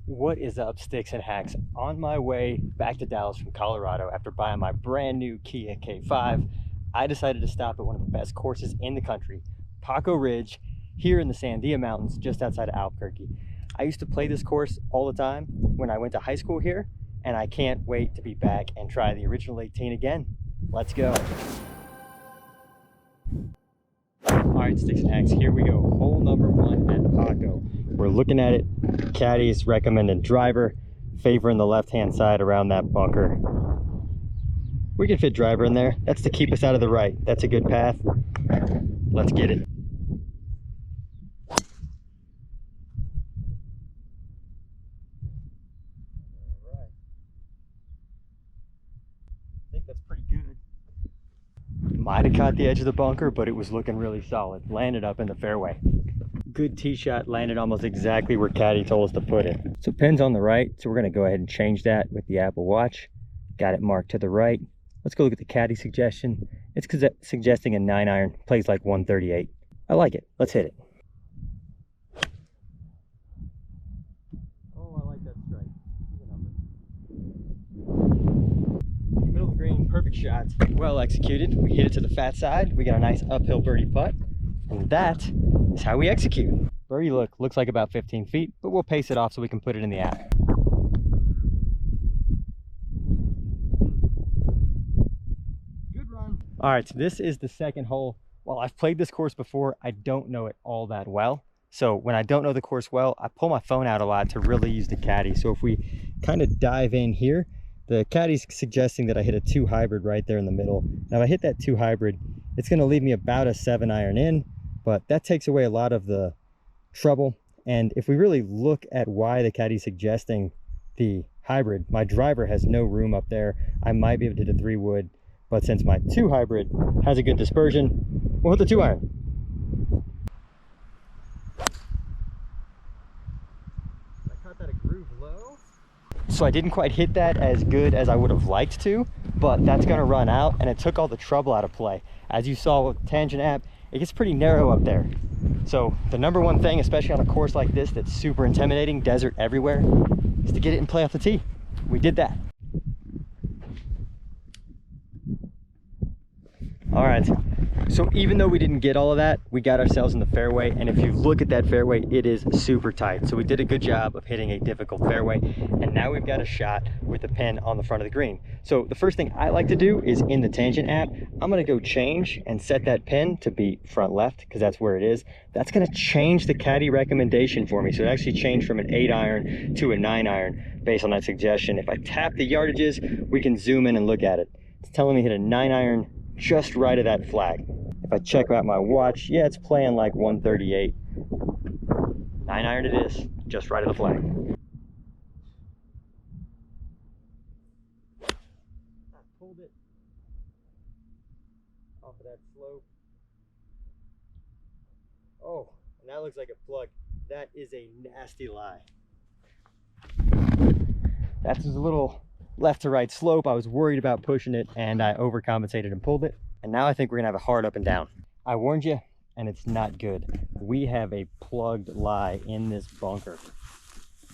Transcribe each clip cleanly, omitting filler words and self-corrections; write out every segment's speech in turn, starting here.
What is up, sticks and hacks? On my way back to Dallas from Colorado after buying my brand new Kia K5, I decided to stop at one of the best courses in the country, PaaKo Ridge, here in the Sandia Mountains, just outside of Albuquerque. I used to play this course all the time when I went to high school here, and I can't wait to be back and try the original 18 again. Let's go. All right, sticks and hacks, here we go. Hole number 1 at PaaKo. We're looking at it. Caddie's recommended driver, favoring the left-hand side around that bunker. We can fit driver in there. That's to keep us out of the right. That's a good path. Let's get it. All right. I think that's pretty good. Might have caught the edge of the bunker, but it was looking really solid. Landed up in the fairway. Good tee shot, landed almost exactly where Caddie told us to put it. So pin's on the right, so we're gonna go ahead and change that with the Apple Watch. Got it marked to the right. Let's go look at the Caddie suggestion. It's suggesting a 9-iron, plays like 138. I like it, let's hit it. Oh, I like that strike. See the number. Middle of the green, perfect shot. Well executed. We hit it to the fat side. We got a nice uphill birdie putt. And that is how we execute. Birdie looks like about 15 feet, but we'll pace it off so we can put it in the app. Good run. All right, so this is the second hole. While I've played this course before, I don't know it all that well. So when I don't know the course well, I pull my phone out a lot to really use the Caddie. So if we kind of dive in here, the Caddie's suggesting that I hit a 2 hybrid right there in the middle. Now if I hit that 2 hybrid, it's gonna leave me about a 7-iron in, but that takes away a lot of the trouble. And if we really look at why the Caddie's suggesting the hybrid, my driver has no room up there. I might be able to hit a 3 wood, but since my 2 hybrid has a good dispersion, we'll hit the 2-iron. I caught that a groove low. So I didn't quite hit that as good as I would have liked to, but that's gonna run out, and it took all the trouble out of play. As you saw with Tangent app, it gets pretty narrow up there. So the number one thing, especially on a course like this that's super intimidating, desert everywhere, is to get it and play off the tee. We did that. All right, so even though we didn't get all of that, we got ourselves in the fairway, and if you look at that fairway, it is super tight. So we did a good job of hitting a difficult fairway, and now we've got a shot with the pin on the front of the green. So the first thing I like to do is in the Tangent app, I'm gonna go change and set that pin to be front left, because that's where it is. That's gonna change the Caddie recommendation for me. So it actually changed from an 8-iron to a 9-iron based on that suggestion. If I tap the yardages, we can zoom in and look at it. It's telling me hit a 9-iron just right of that flag. If I check out my watch, yeah, it's playing like 138. 9-iron it is, just right of the flag. I pulled it off of that slope. Oh, and that looks like a plug. That is a nasty lie. That's just a little left to right slope. I was worried about pushing it, and I overcompensated and pulled it. And now I think we're gonna have a hard up and down. I warned you, and it's not good. We have a plugged lie in this bunker.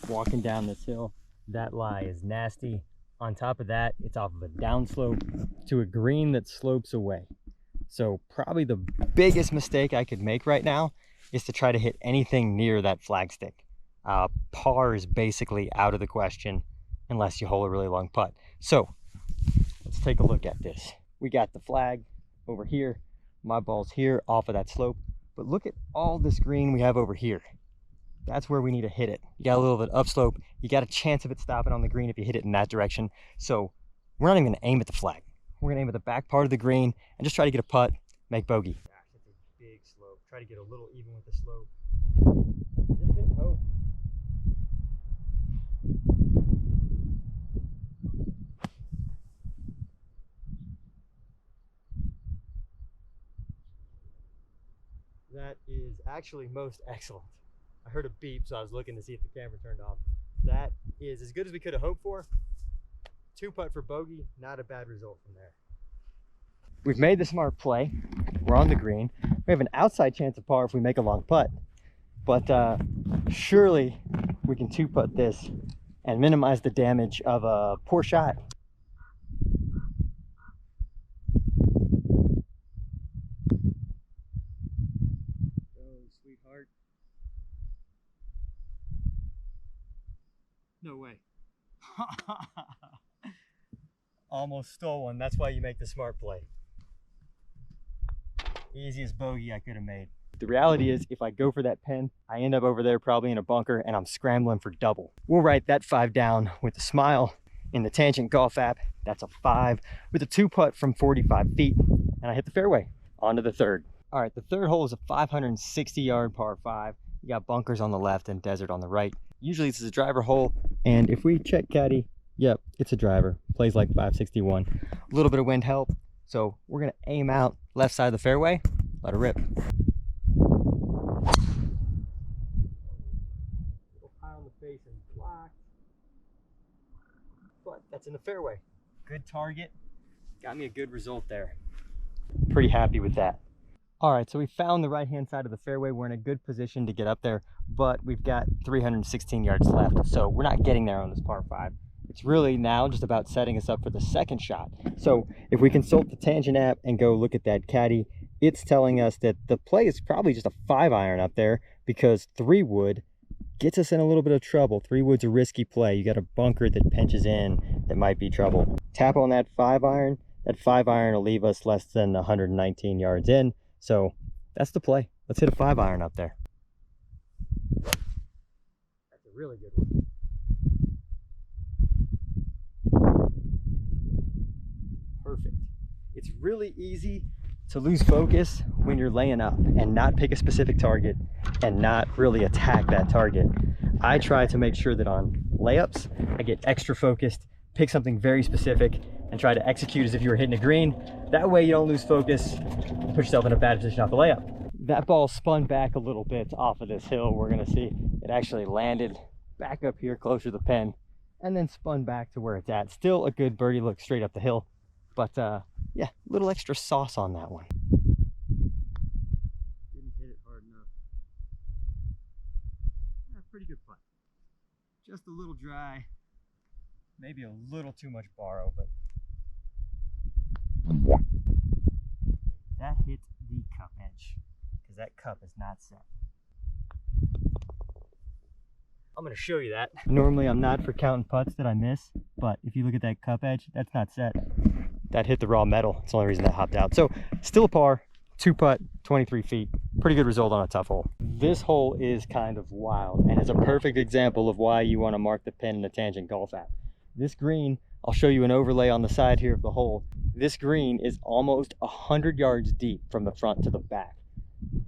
Walking down this hill, that lie is nasty. On top of that, it's off of a downslope to a green that slopes away. So probably the biggest mistake I could make right now is to try to hit anything near that flagstick. Par is basically out of the question unless you hole a really long putt. So let's take a look at this. We got the flag over here. My ball's here off of that slope, but look at all this green we have over here. That's where we need to hit it. You got a little bit upslope. You got a chance of it stopping on the green if you hit it in that direction. So we're not even gonna aim at the flag. We're gonna aim at the back part of the green and just try to get a putt, make bogey. Gosh, it's a big slope. Try to get a little even with the slope. Just hit hope. That is actually most excellent. I heard a beep, so I was looking to see if the camera turned off. That is as good as we could have hoped for. 2 putt for bogey, not a bad result from there. We've made the smart play. We're on the green. We have an outside chance of par if we make a long putt. But surely we can two-putt this and minimize the damage of a poor shot. Oh, sweetheart. No way. Almost stole one. That's why you make the smart play. Easiest bogey I could have made. The reality is, if I go for that pin, I end up over there probably in a bunker and I'm scrambling for double. We'll write that 5 down with a smile. In the Tangent Golf app, that's a 5 with a 2-putt from 45 feet. And I hit the fairway. On to the third. All right, the third hole is a 560-yard par 5. You got bunkers on the left and desert on the right. Usually this is a driver hole. And if we check caddy, yep, it's a driver. Plays like 561. A little bit of wind help. So we're gonna aim out left side of the fairway, let it rip. High on the face and blocked. But that's in the fairway. Good target. Got me a good result there. Pretty happy with that. All right, so we found the right-hand side of the fairway. We're in a good position to get up there, but we've got 316 yards left. So we're not getting there on this par 5. It's really now just about setting us up for the second shot. So if we consult the Tangent app and go look at that caddy, it's telling us that the play is probably just a 5-iron up there because 3-wood gets us in a little bit of trouble. 3-wood's a risky play. You got a bunker that pinches in that might be trouble. Tap on that 5-iron. That 5-iron will leave us less than 119 yards in. So that's the play. Let's hit a 5-iron up there. That's a really good one. Perfect. It's really easy to lose focus when you're laying up and not pick a specific target and not really attack that target. I try to make sure that on layups, I get extra focused, pick something very specific, and try to execute as if you were hitting a green. That way you don't lose focus and put yourself in a bad position off the layup. That ball spun back a little bit off of this hill. We're gonna see it actually landed back up here closer to the pin and then spun back to where it's at. Still a good birdie look straight up the hill. But yeah, a little extra sauce on that one. Didn't hit it hard enough. Yeah, pretty good putt. Just a little dry. Maybe a little too much borrow, but that hit the cup edge because that cup is not set. I'm going to show you that. Normally I'm not for counting putts that I miss, but if you look at that cup edge, that's not set. That hit the raw metal. It's the only reason that hopped out. So still a par, 2-putt, 23 feet. Pretty good result on a tough hole. This hole is kind of wild and is a perfect example of why you want to mark the pin in the Tangent Golf app. This green, I'll show you an overlay on the side here of the hole. This green is almost 100 yards deep from the front to the back.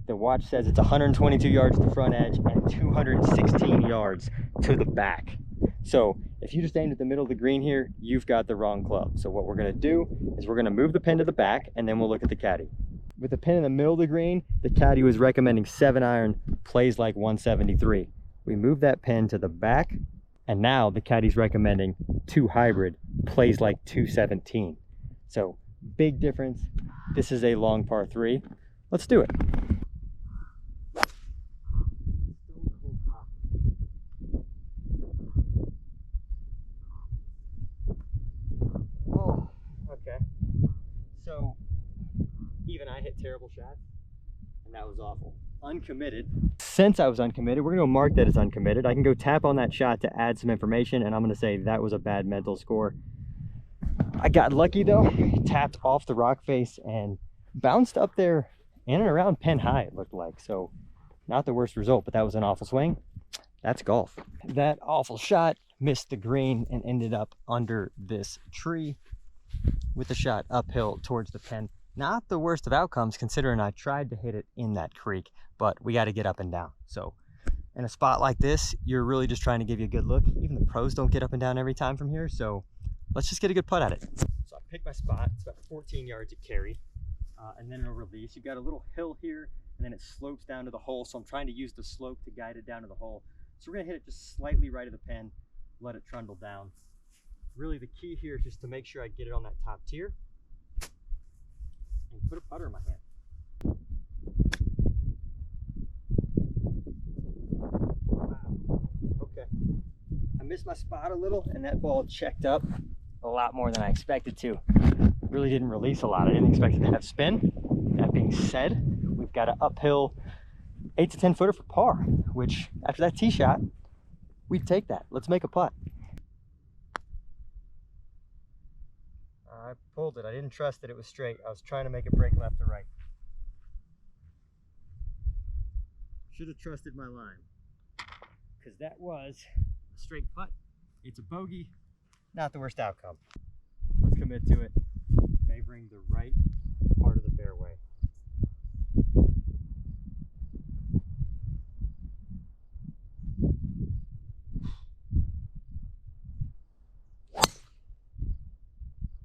The watch says it's 122 yards to the front edge and 216 yards to the back. So if you just aimed at the middle of the green here, you've got the wrong club. So what we're gonna do is we're gonna move the pin to the back and then we'll look at the caddy. With the pin in the middle of the green, the caddy was recommending 7-iron, plays like 173. We move that pin to the back and now the caddy's recommending 2 hybrid, plays like 217. So big difference. This is a long par 3. Let's do it. Oh, okay. So even I hit terrible shots, and that was awful. Uncommitted. Since I was uncommitted, we're gonna go mark that as uncommitted. I can go tap on that shot to add some information, and I'm gonna say that was a bad mental score. I got lucky though, tapped off the rock face and bounced up there in and around pin high, it looked like. So not the worst result, but that was an awful swing. That's golf. That awful shot missed the green and ended up under this tree with the shot uphill towards the pin. Not the worst of outcomes considering I tried to hit it in that creek, but we got to get up and down. So in a spot like this, you're really just trying to give you a good look. Even the pros don't get up and down every time from here. So let's just get a good putt at it. So I picked my spot. It's about 14 yards of carry. And then it'll release. You've got a little hill here and then it slopes down to the hole. So I'm trying to use the slope to guide it down to the hole. So we're gonna hit it just slightly right of the pin, let it trundle down. Really the key here is just to make sure I get it on that top tier and put a putter in my hand. Wow. Okay. missed my spot a little, and that ball checked up a lot more than I expected to. Really didn't release a lot. I didn't expect it to have spin. That being said, we've got an uphill 8 to 10 footer for par, which after that tee shot, we'd take that. Let's make a putt. I pulled it. I didn't trust that it was straight. I was trying to make it break left to right. Should have trusted my line, because that was a straight putt. It's a bogey, not the worst outcome. Let's commit to it, favoring the right part of the fairway.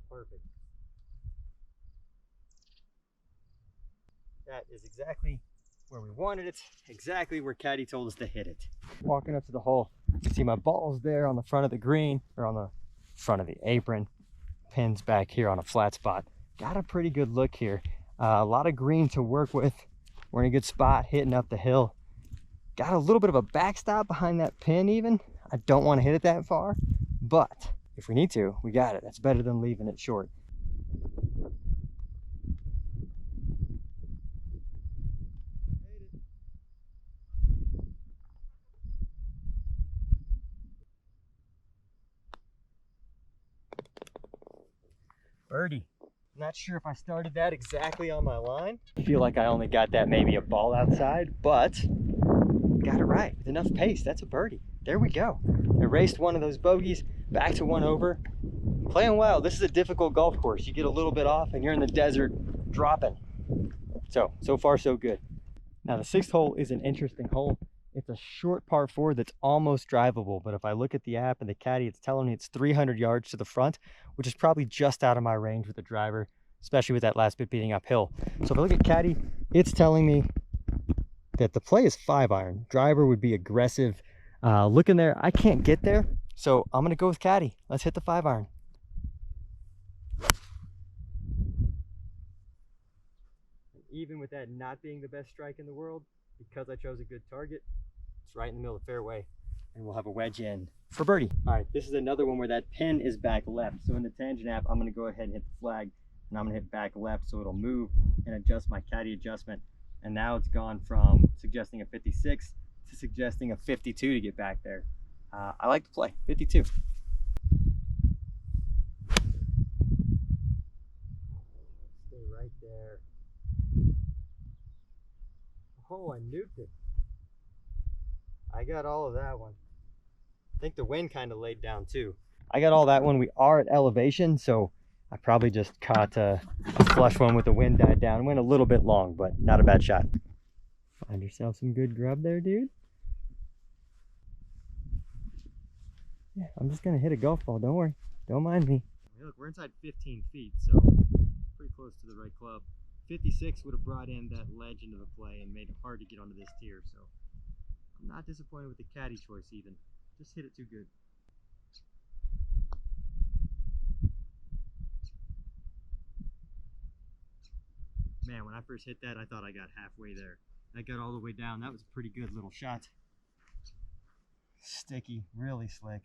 Perfect. That is exactly where we wanted it, exactly where Caddie told us to hit it. Walking up to the hole, you can see my ball's there on the front of the green, or on the front of the apron. Pins back here on a flat spot. Got a pretty good look here. A lot of green to work with. We're in a good spot, hitting up the hill. Got a little bit of a backstop behind that pin even. I don't want to hit it that far, but if we need to, we got it. That's better than leaving it short. Birdie. Not sure if I started that exactly on my line. I feel like I only got that maybe a ball outside, but got it right with enough pace. That's a birdie. There we go. Erased one of those bogeys, back to one over. Playing well. This is a difficult golf course. You get a little bit off and you're in the desert dropping. So far so good. Now the 6th hole is an interesting hole. It's a short par 4 that's almost drivable, but if I look at the app and the caddy, it's telling me it's 300 yards to the front, which is probably just out of my range with the driver, especially with that last bit being uphill. So if I look at caddy, it's telling me that the play is 5-iron. Driver would be aggressive. Looking there, I can't get there, so I'm going to go with caddy. Let's hit the 5-iron. Even with that not being the best strike in the world, because I chose a good target, it's right in the middle of the fairway, and we'll have a wedge in for birdie. All right, this is another one where that pin is back left. So in the tangent app, I'm gonna go ahead and hit the flag, and I'm gonna hit back left so it'll move and adjust my caddy adjustment. And now it's gone from suggesting a 56 to suggesting a 52 to get back there. I like to play 52. Stay right there. Oh, I nuked it. I got all of that one. I think the wind kind of laid down too. I got all that one. We are at elevation, so I probably just caught a flush one with the wind died down. Went a little bit long, but not a bad shot. Find yourself some good grub there, dude. Yeah, I'm just gonna hit a golf ball. Don't worry. Don't mind me. Hey, look, we're inside 15 feet, so pretty close to the right club. 56 would have brought in that ledge into the play and made it hard to get onto this tier, so I'm not disappointed with the caddy choice even. Just hit it too good. Man, when I first hit that, I thought I got halfway there. I got all the way down. That was a pretty good little shot. Sticky, really slick.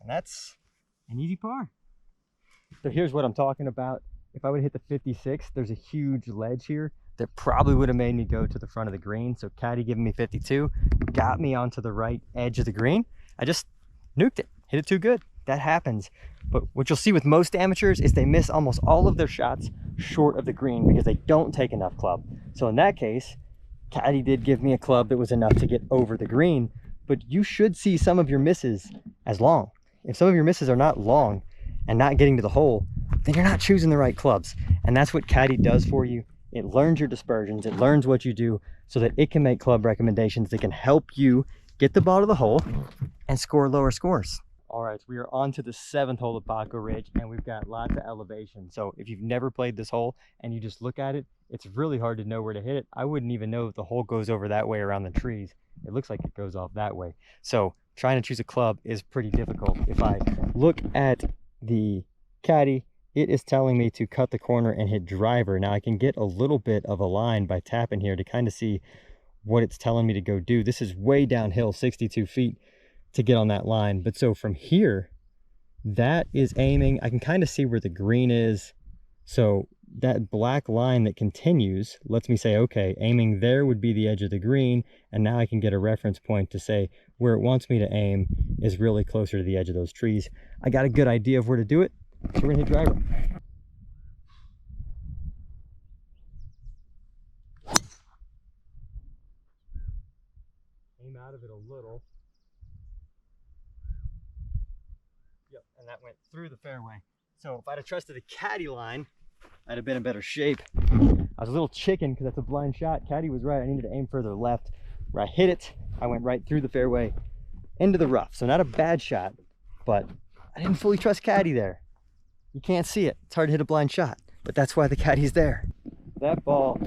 And that's an easy par. So here's what I'm talking about. If I would hit the 56, there's a huge ledge here that probably would have made me go to the front of the green. So caddy giving me 52 got me onto the right edge of the green. I just nuked it, hit it too good. That happens. But what you'll see with most amateurs is they miss almost all of their shots short of the green because they don't take enough club. So in that case, caddy did give me a club that was enough to get over the green, but you should see some of your misses as long. If some of your misses are not long and not getting to the hole, then you're not choosing the right clubs. And that's what caddy does for you. It learns your dispersions, it learns what you do so that it can make club recommendations that can help you get the ball to the hole and score lower scores. All right, we are on to the 7th hole of PaaKo Ridge, and we've got lots of elevation. So if you've never played this hole and you just look at it, it's really hard to know where to hit it. I wouldn't even know if the hole goes over that way around the trees. It looks like it goes off that way. So trying to choose a club is pretty difficult. If I look at the caddy, it is telling me to cut the corner and hit driver. Now I can get a little bit of a line by tapping here to kind of see what it's telling me to go do. This is way downhill, 62 feet to get on that line. But so from here, that is aiming. I can kind of see where the green is. So that black line that continues lets me say, okay, aiming there would be the edge of the green. And now I can get a reference point to say where it wants me to aim is really closer to the edge of those trees. I got a good idea of where to do it. So we're gonna hit driver. Aim out of it a little. Yep, and that went through the fairway. So if I'd have trusted a caddy line, I'd have been in better shape. I was a little chicken because that's a blind shot. Caddy was right. I needed to aim further left. Where I hit it, I went right through the fairway into the rough. So not a bad shot, but I didn't fully trust caddy there. You can't see it. It's hard to hit a blind shot, but that's why the caddy's there. That ball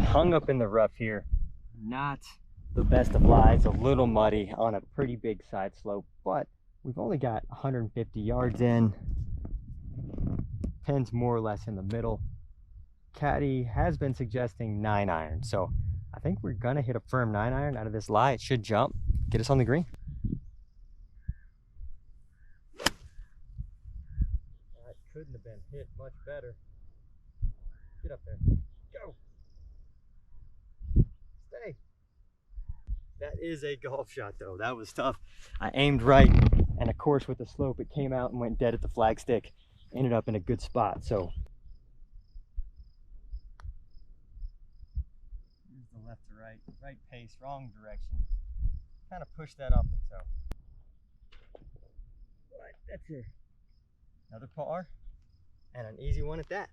hung up in the rough here. Not the best of lies, a little muddy on a pretty big side slope, but we've only got 150 yards in. Pin's more or less in the middle. Caddy has been suggesting 9-iron, so I think we're gonna hit a firm 9-iron out of this lie. It should jump, get us on the green. That couldn't have been hit much better. Get up there, go, stay. That is a golf shot though. That was tough. I aimed right, and of course with the slope it came out and went dead at the flagstick. Ended up in a good spot. So here's the left to right pace, wrong direction. Kind of push that off the toe. Right, that's it. Another par, and an easy one at that.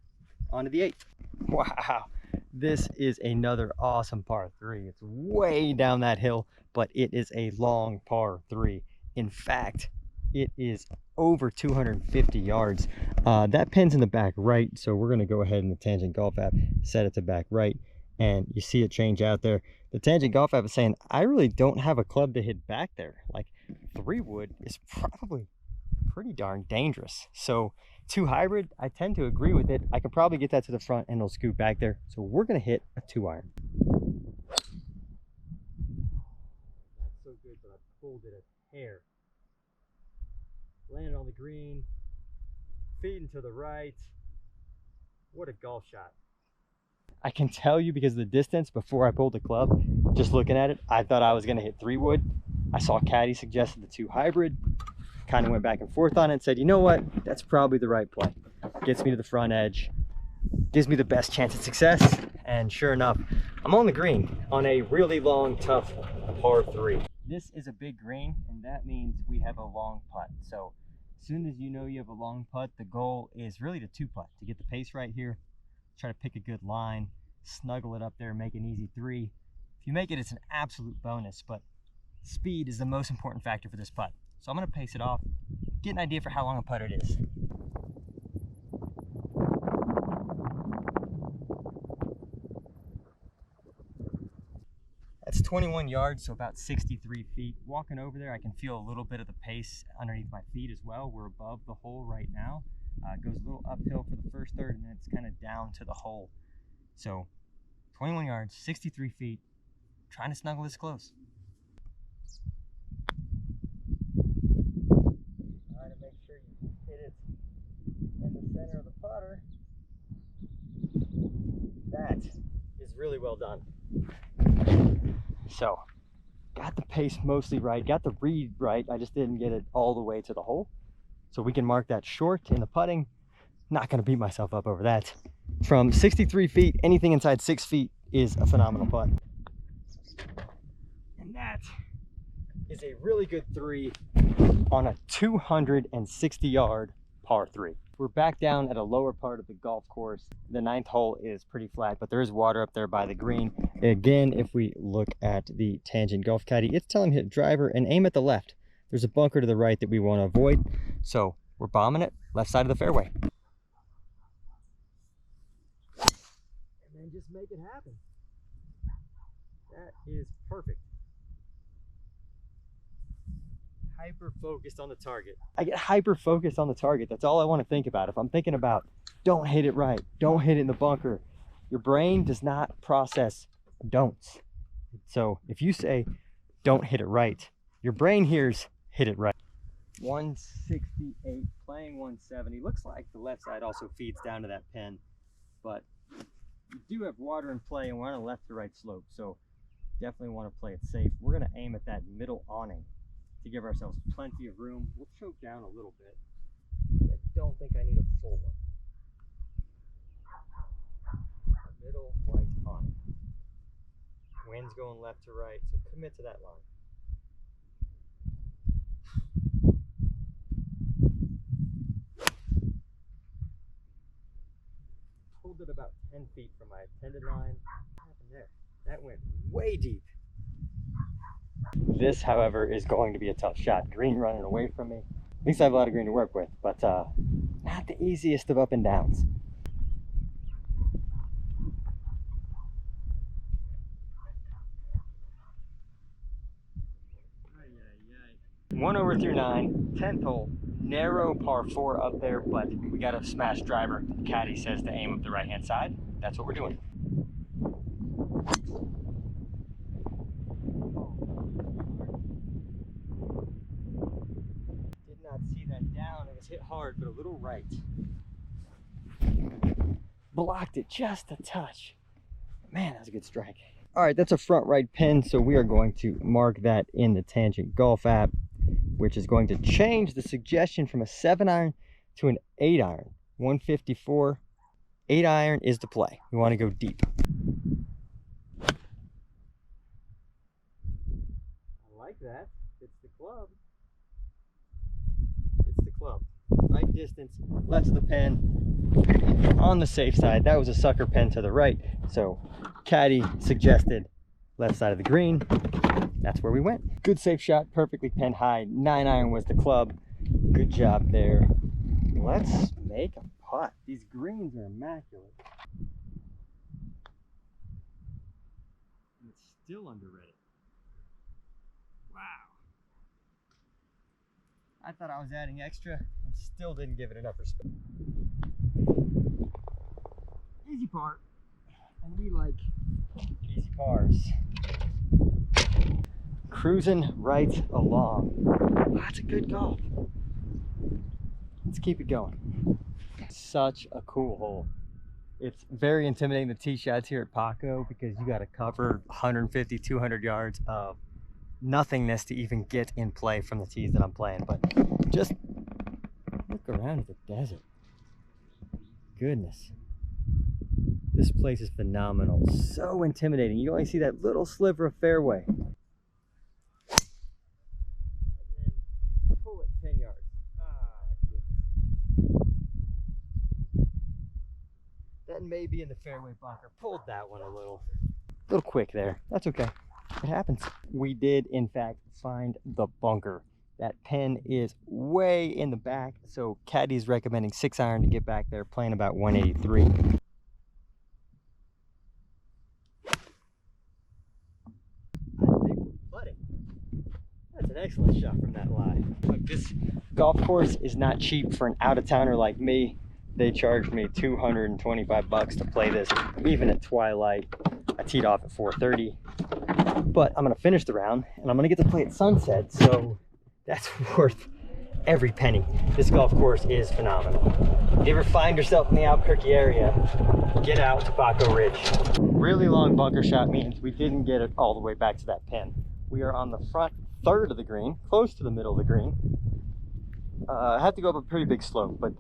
On to the 8th. Wow, this is another awesome par 3. It's way down that hill, but it is a long par 3. In fact, it is over 250 yards. That pin's in the back right, so we're going to go ahead in the Tangent Golf app, set it to back right, and you see it change out there. The Tangent Golf app is saying, I really don't have a club to hit back there. Like 3-wood is probably pretty darn dangerous. So 2 hybrid, I tend to agree with it. I could probably get that to the front and it'll scoot back there. So we're going to hit a 2-iron. Not so good, but I pulled it a hair. Landed on the green, feeding to the right. What a golf shot. I can tell you because of the distance before I pulled the club, just looking at it, I thought I was going to hit 3-wood. I saw caddy suggested the 2 hybrid, kind of went back and forth on it and said, you know what, that's probably the right play. Gets me to the front edge, gives me the best chance at success, and sure enough, I'm on the green on a really long, tough par 3. This is a big green, and that means we have a long putt. So as soon as you know you have a long putt, the goal is really to 2-putt, to get the pace right here, try to pick a good line, snuggle it up there, make an easy 3. If you make it, it's an absolute bonus, but speed is the most important factor for this putt. So I'm going to pace it off, get an idea for how long a putt it is. That's 21 yards, so about 63 feet. Walking over there, I can feel a little bit of the pace underneath my feet as well. We're above the hole right now. It goes a little uphill for the first third, and then it's kind of down to the hole. So 21 yards, 63 feet, trying to snuggle this close. Trying to make sure you hit it in the center of the putter. That is really well done. So, got the pace mostly right, got the read right, I just didn't get it all the way to the hole. So we can mark that short in the putting. Not going to beat myself up over that. From 63 feet, anything inside 6 feet is a phenomenal putt. And that is a really good 3 on a 260-yard par 3. We're back down at a lower part of the golf course. The 9th hole is pretty flat, but there is water up there by the green. Again, if we look at the Tangent Golf Caddy, it's telling me to hit driver and aim at the left. There's a bunker to the right that we want to avoid, so we're bombing it left side of the fairway. And then just make it happen. That is perfect. Hyper focused on the target. I get hyper focused on the target. That's all I want to think about. If I'm thinking about don't hit it right, don't hit it in the bunker, your brain does not process don'ts. So if you say, don't hit it right, your brain hears, hit it right. 168, playing 170. Looks like the left side also feeds down to that pin, but you do have water in play and we're on a left to right slope, so definitely want to play it safe. We're going to aim at that middle awning to give ourselves plenty of room. We'll choke down a little bit. I don't think I need a full one. Middle white awning. Wind's going left to right, so commit to that line. Pulled it about 10 feet from my intended line. What happened there? That went way deep. This, however, is going to be a tough shot. Green running away from me. At least I have a lot of green to work with, but not the easiest of up and downs. 1 over through 9, 10th hole, narrow par 4 up there, but we got a smash driver. Caddy says to aim up the right hand side. That's what we're doing. Did not see that down. It was hit hard, but a little right. Blocked it just a touch. Man, that was a good strike. All right, that's a front right pin, so we are going to mark that in the Tangent Golf app, which is going to change the suggestion from a 7-iron to an 8-iron. 154, 8-iron is the play. We want to go deep. I like that. It's the club. It's the club. Right distance, left of the pin, on the safe side. That was a sucker pin to the right, so Caddy suggested left side of the green. That's where we went. Good safe shot, perfectly pinned high. 9-iron was the club. Good job there. Let's make a putt. These greens are immaculate. And it's still underrated. Wow. I thought I was adding extra and still didn't give it enough respect. Easy par. And we like easy pars. Cruising right along. That's a good golf. Let's keep it going. Such a cool hole. It's very intimidating, the tee shots here at PaaKo, because you got to cover 150, 200 yards of nothingness to even get in play from the tees that I'm playing. But just look around at the desert. Goodness. This place is phenomenal. So intimidating. You only see that little sliver of fairway. Pull it 10 yards. That may be in the fairway bunker. Pulled that one a little quick there. That's okay. It happens. We did, in fact, find the bunker. That pin is way in the back, so Caddy's recommending 6-iron to get back there, playing about 183. That's an excellent shot from that line. Look, this golf course is not cheap for an out-of-towner like me. They charged me $225 to play this, even at twilight. I teed off at 4:30, but I'm gonna finish the round and I'm gonna get to play at sunset, so that's worth every penny. This golf course is phenomenal. If you ever find yourself in the Albuquerque area, get out to PaaKo Ridge. Really long bunker shot means we didn't get it all the way back to that pin. We are on the front third of the green, close to the middle of the green. I have to go up a pretty big slope, but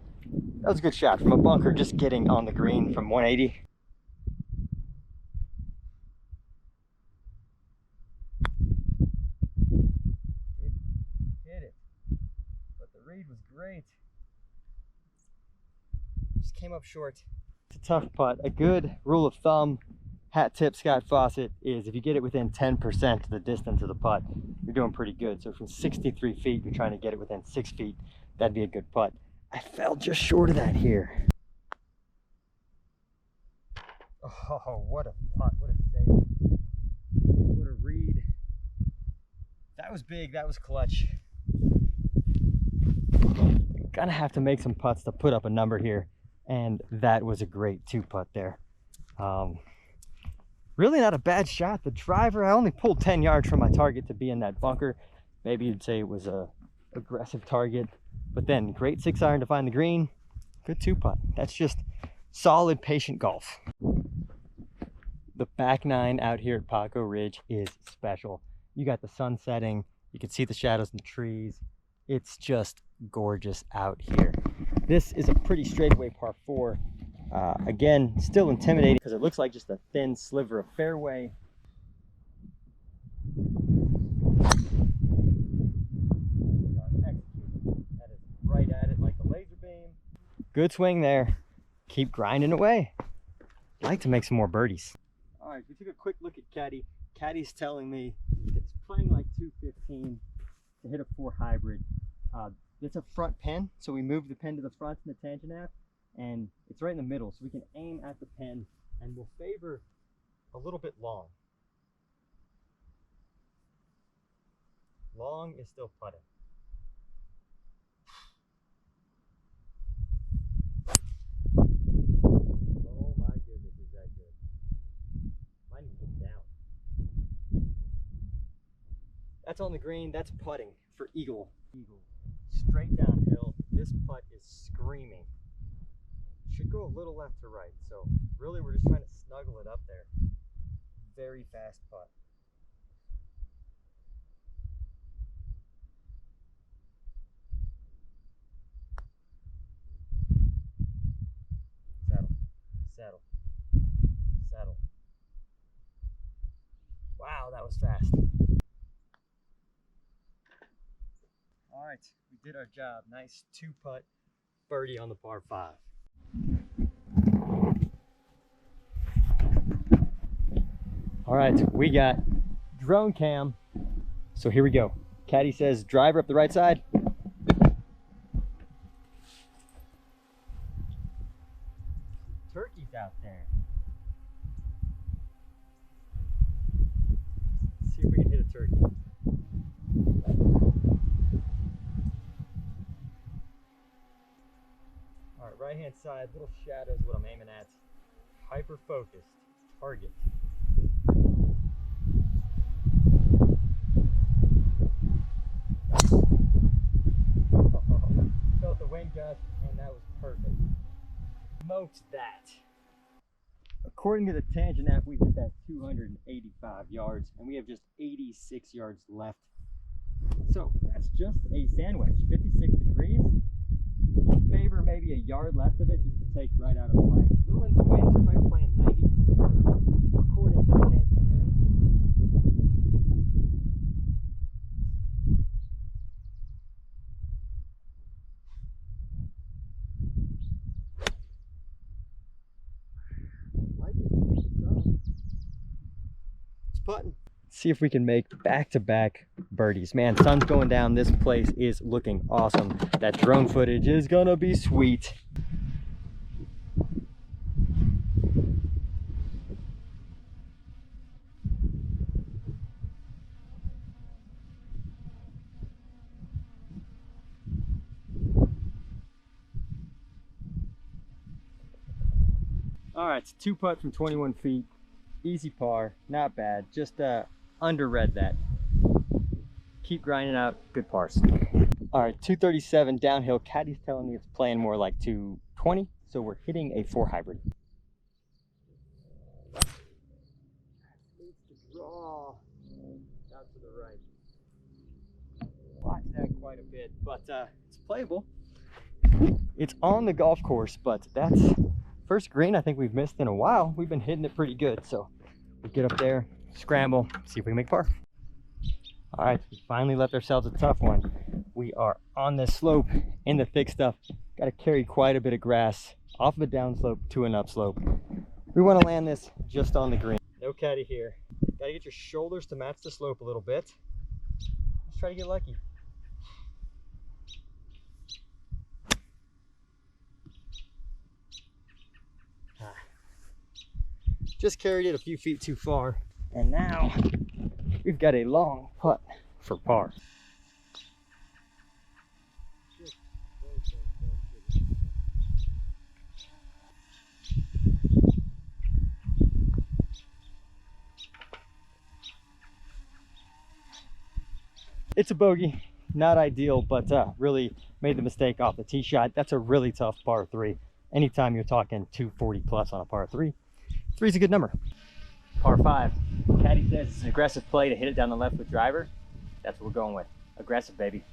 that was a good shot from a bunker, just getting on the green from 180. Hit it, but the read was great. Just came up short. It's a tough putt. A good rule of thumb, hat tip Scott Fawcett, is if you get it within 10% of the distance of the putt, you're doing pretty good. So from 63 feet, you're trying to get it within 6 feet. That'd be a good putt. I fell just short of that here. Oh, what a putt, what a save. What a read. That was big, that was clutch. Gonna have to make some putts to put up a number here. And that was a great 2-putt there. Really not a bad shot. The driver, I only pulled 10 yards from my target to be in that bunker. Maybe you'd say it was a aggressive target, but then great 6-iron to find the green. Good 2-putt. That's just solid, patient golf. The back nine out here at PaaKo Ridge is special. You got the sun setting. You can see the shadows in the trees. It's just gorgeous out here. This is a pretty straightaway par 4. Again, still intimidating because it looks like just a thin sliver of fairway. That is right at it like a laser beam. Good swing there. Keep grinding away. I'd like to make some more birdies. All right, we took a quick look at Caddie. Caddie's telling me it's playing like 215 to hit a 4 hybrid. It's a front pin, so we moved the pin to the front in the tangent app, and it's right in the middle, so we can aim at the pin, and we'll favor a little bit long. Long is still putting. Oh my goodness, is that good. Might need to get down. That's on the green, that's putting for eagle. Straight downhill, this putt is screaming. Should go a little left to right, so really we're just trying to snuggle it up there. Very fast putt. Saddle, saddle. Wow, that was fast. All right, we did our job. Nice 2-putt birdie on the par 5. All right, we got drone cam. So here we go. Caddie says driver up the right side. Turkeys out there. Let's see if we can hit a turkey. All right, right hand side, little shadows, what I'm aiming at. Hyper focused, target. Felt the wind gust, and that was perfect. Smoked that. According to the tangent app, we hit that 285 yards, and we have just 86 yards left. So that's just a sand wedge, 56 degrees. Favor maybe a yard left of it just to take right out of the line. A little in the wind, so probably playing 90. According to the tangent app. Putting. See if we can make back-to-back birdies. Man, sun's going down. This place is looking awesome. That drone footage is gonna be sweet. All right, it's 2-putt from 21 feet. Easy par, not bad. Just under-read that. Keep grinding out good pars. All right, 237 downhill. Caddie's telling me it's playing more like 220, so we're hitting a 4 hybrid. Needs to draw out to the right. Watch that quite a bit, but it's playable. It's on the golf course, but that's first green I think we've missed in a while. We've been hitting it pretty good, so we'll get up there, scramble, see if we can make par. All right, we finally left ourselves a tough one. We are on this slope in the thick stuff. Got to carry quite a bit of grass off of a downslope to an upslope. We want to land this just on the green. No caddy here. Got to get your shoulders to match the slope a little bit. Let's try to get lucky. Just carried it a few feet too far, and now we've got a long putt for par. It's a bogey, not ideal, but really made the mistake off the tee shot. That's a really tough par 3. Anytime you're talking 240 plus on a par 3, 3 is a good number. Par 5. Caddie says it's an aggressive play to hit it down the left with driver. That's what we're going with. Aggressive, baby.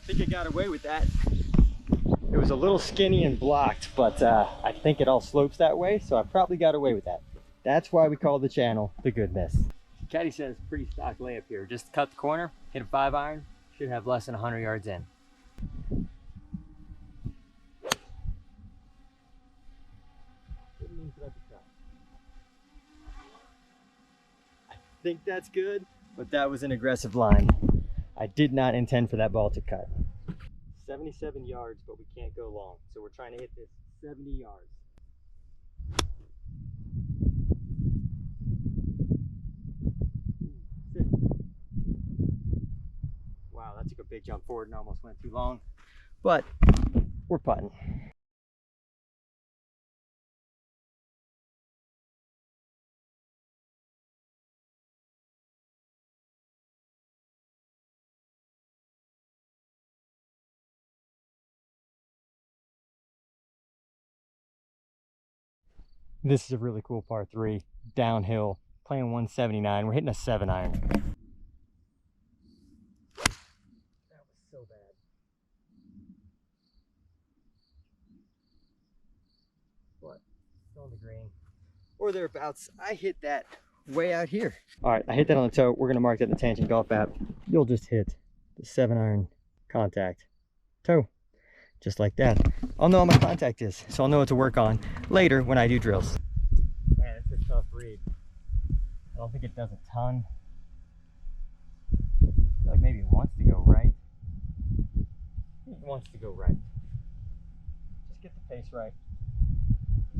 I think I got away with that. It was a little skinny and blocked, but I think it all slopes that way, so I probably got away with that. That's why we call the channel The Good Miss. Caddie says pretty stock layup here. Just cut the corner, hit a 5-iron, should have less than 100 yards in. I think that's good, but that was an aggressive line. I did not intend for that ball to cut. 77 yards, but we can't go long. So we're trying to hit this 70 yards. Wow, that took a big jump forward and almost went too long. But we're putting. This is a really cool par 3, downhill, playing 179. We're hitting a 7-iron. That was so bad. But still on the green, or thereabouts. I hit that way out here. All right, I hit that on the toe. We're gonna mark that in the Tangent Golf app. You'll just hit the 7-iron contact toe. Just like that. I'll know how my contact is, so I'll know what to work on later when I do drills. Man, it's a tough read. I don't think it does a ton. I feel like maybe it wants to go right. It wants to go right. Just get the pace right.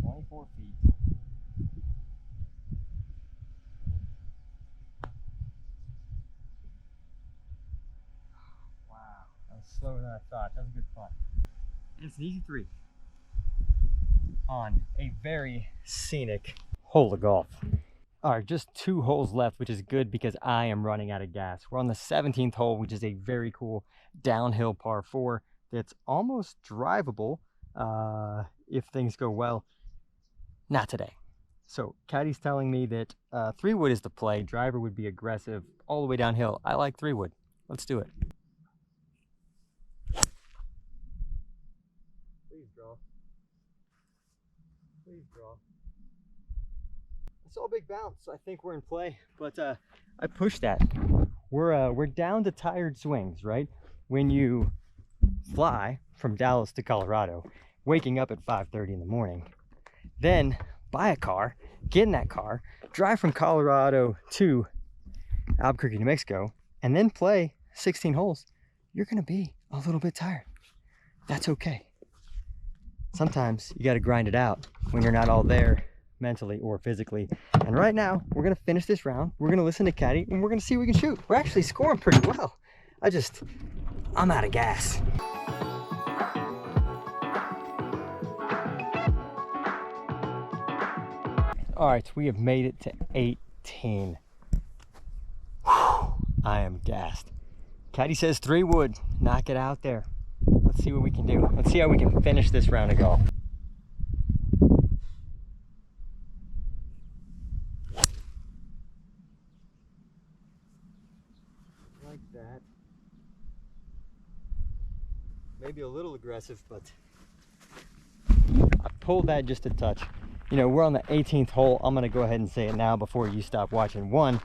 24 feet. Wow, that was slower than I thought. That was a good putt. It's an easy 3 on a very scenic hole of golf. All right, just 2 holes left, which is good because I am running out of gas. We're on the 17th hole, which is a very cool downhill par 4 that's almost drivable if things go well. Not today. So Caddie's telling me that 3-wood is the play. Driver would be aggressive all the way downhill. I like 3-wood. Let's do it. Please draw. I saw a big bounce, so I think we're in play, but I pushed that. We're down to tired swings, right? When you fly from Dallas to Colorado, waking up at 5:30 in the morning, then buy a car, get in that car, drive from Colorado to Albuquerque, New Mexico, and then play 16 holes, you're gonna be a little bit tired. That's okay. Sometimes you got to grind it out when you're not all there mentally or physically. And right now, we're going to finish this round. We're going to listen to Caddie and we're going to see what we can shoot. We're actually scoring pretty well. I'm out of gas. All right, we have made it to 18. Whew, I am gassed. Caddie says 3-wood, knock it out there. Let's see what we can do. Let's see how we can finish this round of golf. Like that. Maybe a little aggressive, but I pulled that just a touch. You know, we're on the 18th hole. I'm gonna go ahead and say it now before you stop watching. 1,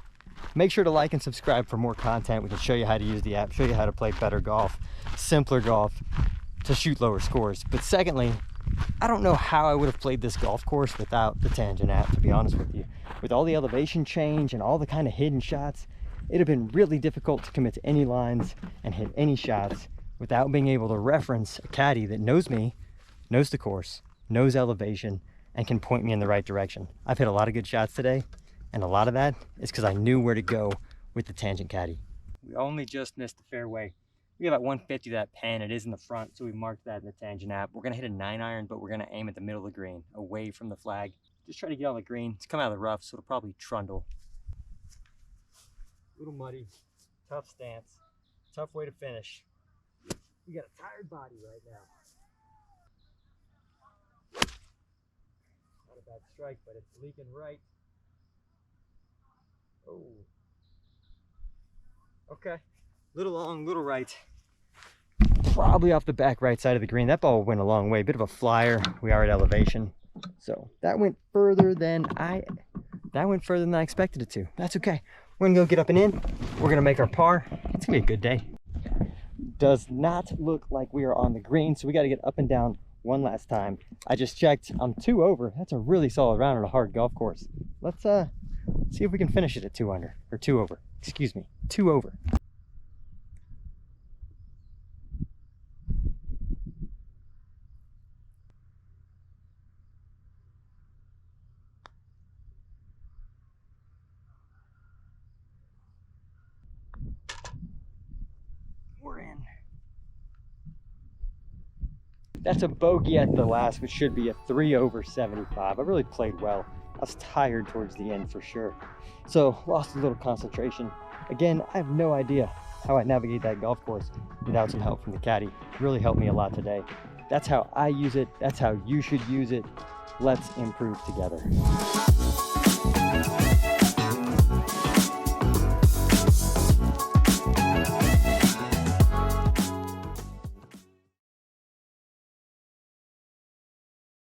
make sure to like and subscribe for more content. We can show you how to use the app, show you how to play better golf, simpler golf, to shoot lower scores. But secondly, I don't know how I would have played this golf course without the Tangent app, to be honest with you. With all the elevation change and all the kind of hidden shots, it'd have been really difficult to commit to any lines and hit any shots without being able to reference a caddy that knows me, knows the course, knows elevation, and can point me in the right direction. I've hit a lot of good shots today, and a lot of that is because I knew where to go with the Tangent Caddy. We only just missed the fairway We have about 150 to that pin. It is in the front, so we marked that in the tangent app. We're gonna hit a 9-iron, but we're gonna aim at the middle of the green, away from the flag. Just try to get on the green. It's come out of the rough, so it'll probably trundle. A little muddy, tough stance, tough way to finish. We got a tired body right now. Not a bad strike, but it's leaking right. Oh. Okay. Little long, little right. Probably off the back right side of the green. That ball went a long way. Bit of a flyer. We are at elevation. So that went further than I expected it to. That's okay. We're gonna go get up and in. We're gonna make our par. It's gonna be a good day. Does not look like we are on the green, so we gotta get up and down one last time. I just checked. I'm 2 over. That's a really solid round on a hard golf course. Let's see if we can finish it at 2 under, or 2 over. Excuse me, 2 over. We're in. That's a bogey at the last, which should be a 3 over 75. I really played well. I was tired towards the end for sure. So lost a little concentration. Again, I have no idea how I navigate that golf course without some help from the caddy. It really helped me a lot today. That's how I use it. That's how you should use it. Let's improve together.